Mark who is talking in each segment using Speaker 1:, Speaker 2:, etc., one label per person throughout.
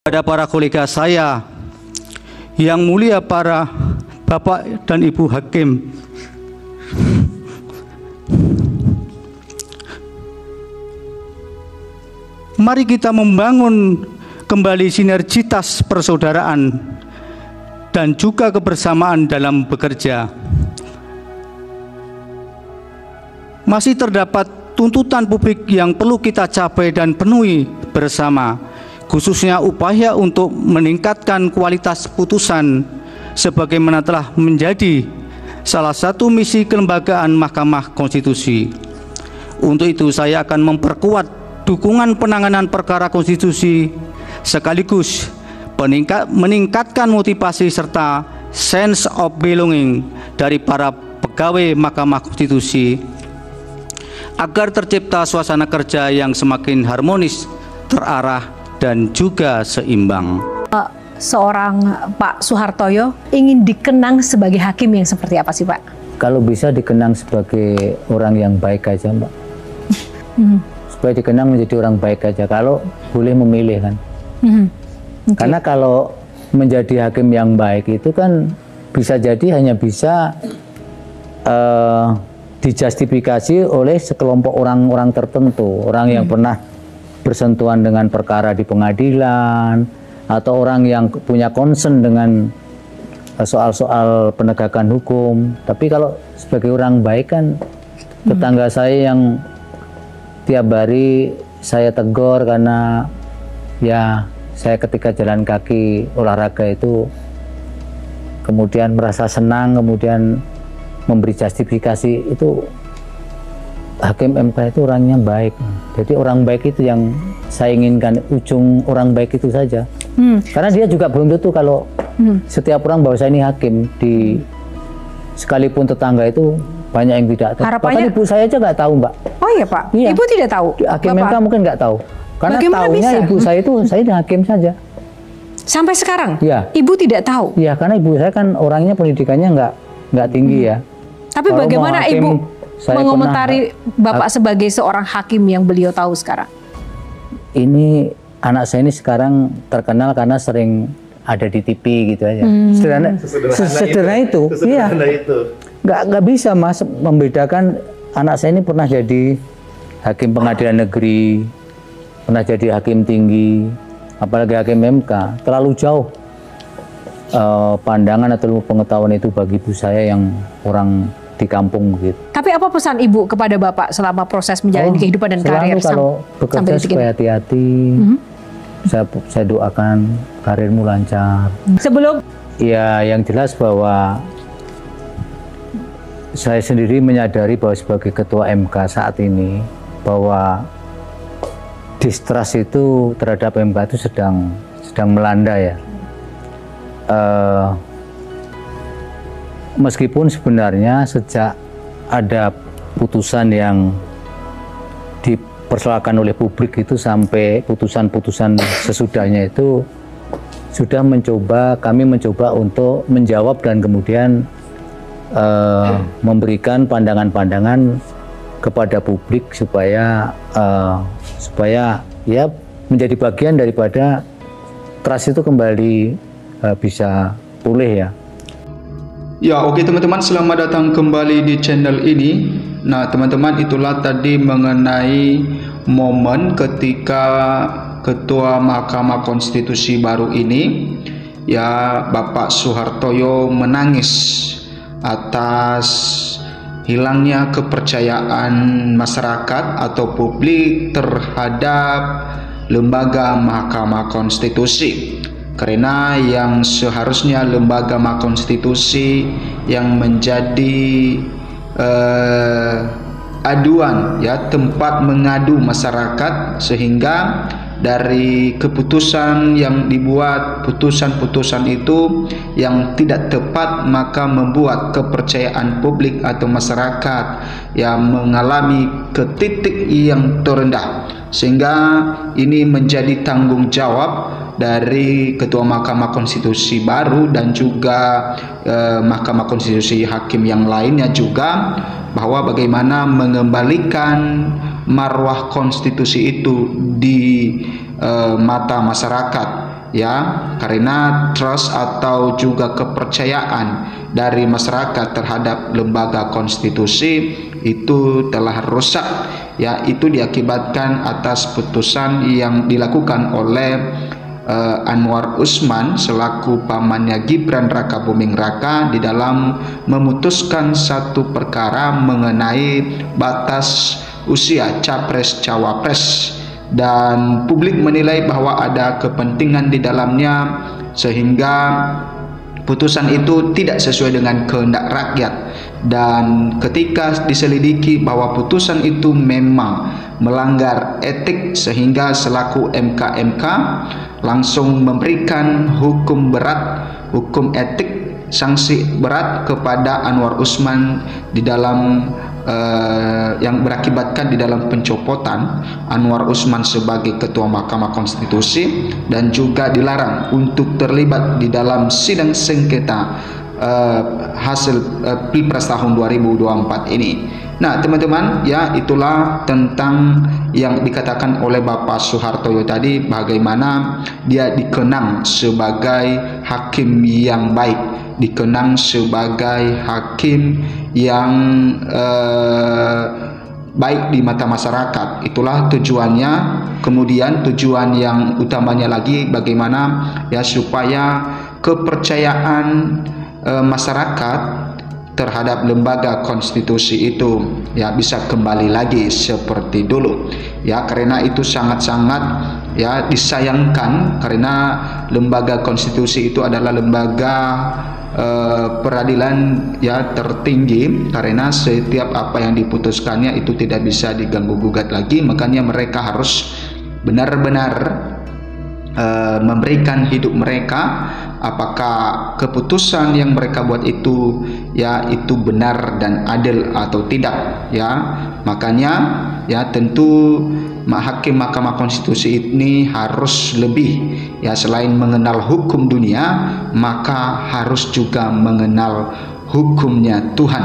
Speaker 1: Pada para kolega saya, yang mulia para Bapak dan Ibu Hakim, mari kita membangun kembali sinergitas persaudaraan dan juga kebersamaan dalam bekerja. Masih terdapat tuntutan publik yang perlu kita capai dan penuhi bersama, khususnya upaya untuk meningkatkan kualitas putusan sebagaimana telah menjadi salah satu misi kelembagaan Mahkamah Konstitusi. Untuk itu saya akan memperkuat dukungan penanganan perkara konstitusi sekaligus meningkatkan motivasi serta sense of belonging dari para pegawai Mahkamah Konstitusi agar tercipta suasana kerja yang semakin harmonis, terarah, dan juga seimbang.
Speaker 2: Seorang Pak Soehartoyo ingin dikenang sebagai hakim yang seperti apa sih, Pak?
Speaker 3: Kalau bisa dikenang sebagai orang yang baik aja, Mbak. Supaya dikenang menjadi orang baik aja, kalau boleh memilih kan. Okay. Karena kalau menjadi hakim yang baik itu kan bisa jadi hanya bisa dijustifikasi oleh sekelompok orang-orang tertentu, orang yang pernah bersentuhan dengan perkara di pengadilan, atau orang yang punya concern dengan soal-soal penegakan hukum. Tapi kalau sebagai orang baik kan, tetangga saya yang tiap hari saya tegur karena ya saya ketika jalan kaki olahraga itu kemudian merasa senang, kemudian memberi justifikasi, itu Hakim MK itu orangnya baik. Jadi orang baik itu yang saya inginkan, ujung orang baik itu saja. Karena dia juga belum tentu kalau setiap orang bahwa saya ini hakim, di sekalipun tetangga itu banyak yang tidak tahu.
Speaker 2: Harapannya...
Speaker 3: Bahkan ibu saya aja nggak tahu, Mbak.
Speaker 2: Oh iya, Pak.
Speaker 3: Iya.
Speaker 2: Ibu tidak tahu?
Speaker 3: Hakim MK mungkin nggak tahu. Karena
Speaker 2: bagaimana
Speaker 3: tahunya
Speaker 2: bisa?
Speaker 3: Ibu saya itu saya ini hakim saja.
Speaker 2: Sampai sekarang?
Speaker 3: Iya.
Speaker 2: Ibu tidak tahu?
Speaker 3: Iya, karena ibu saya kan orangnya pendidikannya nggak tinggi ya.
Speaker 2: Tapi kalau bagaimana Ibu mengomentari Bapak sebagai seorang hakim yang beliau tahu sekarang?
Speaker 3: Ini anak saya ini sekarang terkenal karena sering ada di TV gitu aja. Sederhana itu. Iya. Nggak bisa Mas membedakan. Anak saya ini pernah jadi hakim pengadilan negeri, pernah jadi hakim tinggi, apalagi hakim MK. Terlalu jauh pandangan atau pengetahuan itu bagi ibu saya yang orang di kampung begitu.
Speaker 2: Tapi apa pesan Ibu kepada Bapak selama proses menjalani kehidupan dan karir
Speaker 3: kalau bekerja supaya hati-hati. Saya doakan karirmu lancar.
Speaker 2: Sebelum
Speaker 3: ya, yang jelas bahwa saya sendiri menyadari bahwa sebagai ketua MK saat ini bahwa distrust itu terhadap MK itu sedang melanda ya. Meskipun sebenarnya sejak ada putusan yang dipersoalkan oleh publik itu sampai putusan-putusan sesudahnya itu kami mencoba untuk menjawab dan kemudian memberikan pandangan-pandangan kepada publik supaya ya menjadi bagian daripada trust itu kembali bisa pulih ya.
Speaker 4: Ya, oke teman-teman, selamat datang kembali di channel ini. Nah teman-teman, itulah tadi mengenai momen ketika Ketua Mahkamah Konstitusi baru ini, ya, Bapak Soehartoyo menangis atas hilangnya kepercayaan masyarakat atau publik terhadap lembaga Mahkamah Konstitusi. Karena yang seharusnya lembaga Mahkamah Konstitusi yang menjadi aduan, ya, tempat mengadu masyarakat, sehingga dari keputusan yang dibuat, putusan-putusan itu yang tidak tepat, maka membuat kepercayaan publik atau masyarakat yang mengalami ke titik yang terendah, sehingga ini menjadi tanggung jawab dari Ketua Mahkamah Konstitusi baru dan juga Mahkamah Konstitusi hakim yang lainnya juga, bahwa bagaimana mengembalikan marwah konstitusi itu di mata masyarakat, ya, karena trust atau juga kepercayaan dari masyarakat terhadap lembaga konstitusi itu telah rusak, ya. Itu diakibatkan atas putusan yang dilakukan oleh Anwar Usman selaku pamannya Gibran Raka Buming Raka di dalam memutuskan satu perkara mengenai batas usia capres cawapres, dan publik menilai bahwa ada kepentingan di dalamnya sehingga putusan itu tidak sesuai dengan kehendak rakyat. Dan ketika diselidiki bahwa putusan itu memang melanggar etik, sehingga selaku MK langsung memberikan hukum berat, hukum etik, sanksi berat kepada Anwar Usman di dalam yang berakibatkan di dalam pencopotan Anwar Usman sebagai Ketua Mahkamah Konstitusi, dan juga dilarang untuk terlibat di dalam sidang sengketa hasil Pilpres tahun 2024 ini. Nah, teman-teman, ya, itulah tentang yang dikatakan oleh Bapak Soehartoyo tadi, bagaimana dia dikenang sebagai hakim yang baik, dikenang sebagai hakim yang baik di mata masyarakat. Itulah tujuannya. Kemudian tujuan yang utamanya lagi bagaimana, ya, supaya kepercayaan masyarakat terhadap lembaga konstitusi itu, ya, bisa kembali lagi seperti dulu, ya, karena itu sangat-sangat, ya, disayangkan karena lembaga konstitusi itu adalah lembaga peradilan, ya, tertinggi, karena setiap apa yang diputuskannya itu tidak bisa diganggu gugat lagi. Makanya mereka harus benar-benar memberikan hidup mereka, apakah keputusan yang mereka buat itu, ya, itu benar dan adil atau tidak, ya. Makanya, ya, tentu hakim Mahkamah Konstitusi ini harus lebih, ya, selain mengenal hukum dunia, maka harus juga mengenal hukumnya Tuhan,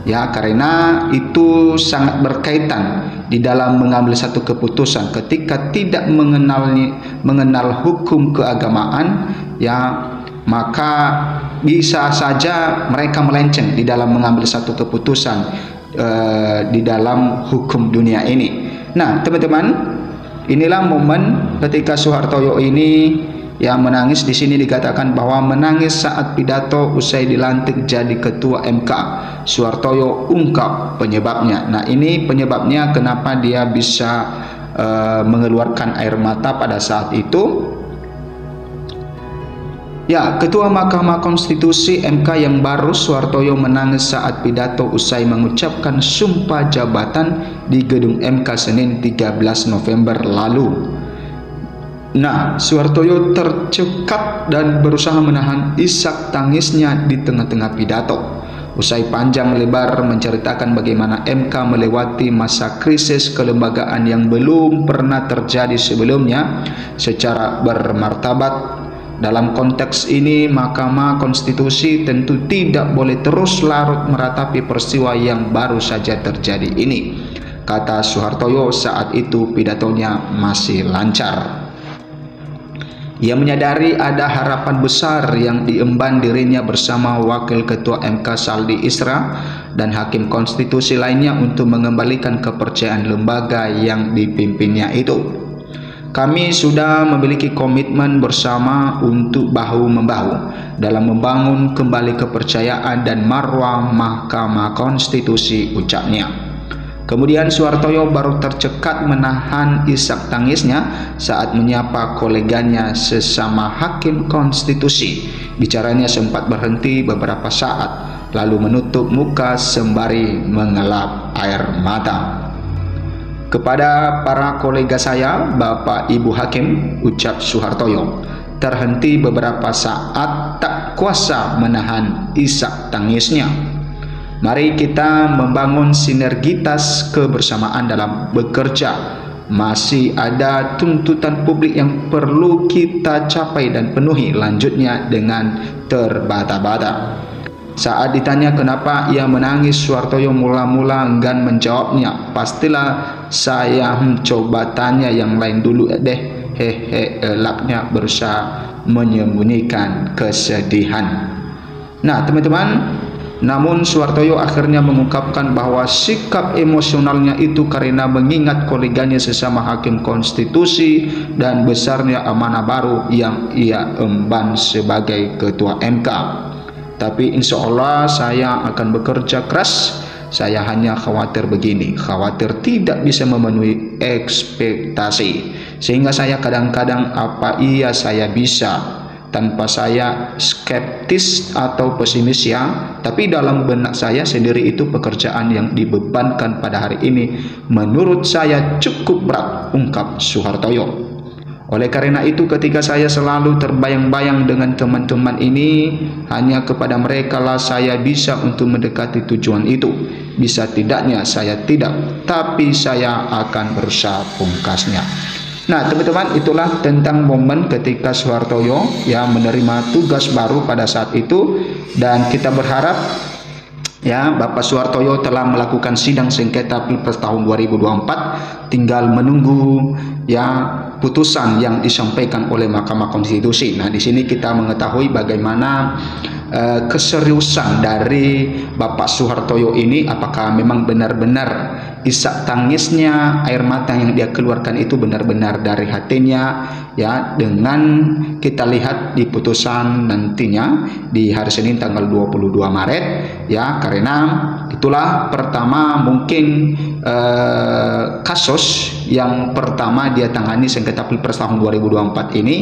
Speaker 4: ya, karena itu sangat berkaitan di dalam mengambil satu keputusan. Ketika tidak mengenal hukum keagamaan, ya, maka bisa saja mereka melenceng di dalam mengambil satu keputusan di dalam hukum dunia ini. Nah, teman-teman, inilah momen ketika Soehartoyo ini yang menangis. Di sini dikatakan bahwa menangis saat pidato usai dilantik jadi ketua MK. Soehartoyo ungkap penyebabnya. Nah, ini penyebabnya kenapa dia bisa mengeluarkan air mata pada saat itu. Ya, Ketua Mahkamah Konstitusi MK yang baru, Soehartoyo menangis saat pidato usai mengucapkan sumpah jabatan di gedung MK Senin 13 November lalu. Nah, Soehartoyo tercekat dan berusaha menahan isak tangisnya di tengah-tengah pidato. Usai panjang lebar menceritakan bagaimana MK melewati masa krisis kelembagaan yang belum pernah terjadi sebelumnya secara bermartabat. Dalam konteks ini, Mahkamah Konstitusi tentu tidak boleh terus larut meratapi peristiwa yang baru saja terjadi ini, kata Soehartoyo saat itu pidatonya masih lancar. Ia menyadari ada harapan besar yang diemban dirinya bersama Wakil Ketua MK Saldi Isra dan Hakim Konstitusi lainnya untuk mengembalikan kepercayaan lembaga yang dipimpinnya itu. Kami sudah memiliki komitmen bersama untuk bahu-membahu dalam membangun kembali kepercayaan dan marwah Mahkamah Konstitusi, ucapnya. Kemudian Soehartoyo baru tercekat menahan isak tangisnya saat menyapa koleganya sesama Hakim Konstitusi. Bicaranya sempat berhenti beberapa saat, lalu menutup muka sembari mengelap air mata. Kepada para kolega saya, Bapak Ibu Hakim, ucap Soehartoyo, terhenti beberapa saat tak kuasa menahan isak tangisnya. Mari kita membangun sinergitas kebersamaan dalam bekerja. Masih ada tuntutan publik yang perlu kita capai dan penuhi, lanjutnya dengan terbata-bata. Saat ditanya kenapa ia menangis, Soehartoyo mula-mula enggan menjawabnya. Pastilah saya coba tanya yang lain dulu deh. Elaknya berusaha menyembunyikan kesedihan. Nah teman-teman, namun Suhartoyo akhirnya mengungkapkan bahwa sikap emosionalnya itu karena mengingat koleganya sesama hakim konstitusi dan besarnya amanah baru yang ia emban sebagai ketua MK. Tapi insya Allah saya akan bekerja keras. Saya hanya khawatir begini, khawatir tidak bisa memenuhi ekspektasi, sehingga saya kadang-kadang apa iya saya bisa, tanpa saya skeptis atau pesimis ya, tapi dalam benak saya sendiri itu pekerjaan yang dibebankan pada hari ini menurut saya cukup berat, ungkap Suhartoyo. Oleh karena itu ketika saya selalu terbayang-bayang dengan teman-teman ini, hanya kepada mereka lah saya bisa untuk mendekati tujuan itu. Bisa tidaknya saya tidak, tapi saya akan berusaha, pungkasnya. Nah teman-teman, itulah tentang momen ketika Suhartoyo ya menerima tugas baru pada saat itu, dan kita berharap ya Bapak Suhartoyo telah melakukan sidang sengketa Pilpres tahun 2024, tinggal menunggu ya putusan yang disampaikan oleh Mahkamah Konstitusi. Nah, di sini kita mengetahui bagaimana keseriusan dari Bapak Suhartoyo ini, apakah memang benar-benar isak tangisnya, air mata yang dia keluarkan itu benar-benar dari hatinya ya, dengan kita lihat di putusan nantinya di hari Senin tanggal 22 Maret ya, karena itulah pertama mungkin kasus yang pertama dia tangani sengketa Pilpres tahun 2024 ini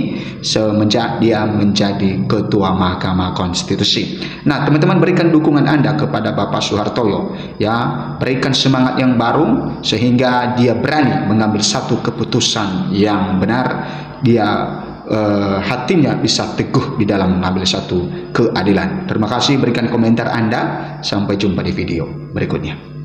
Speaker 4: semenjak dia menjadi ketua Mahkamah Konstitusi. Nah teman-teman, berikan dukungan Anda kepada Bapak Suhartoyo ya, berikan semangat yang baru sehingga dia berani mengambil satu keputusan yang benar, dia hatinya bisa teguh di dalam mengambil satu keadilan. Terima kasih, berikan komentar Anda, sampai jumpa di video berikutnya.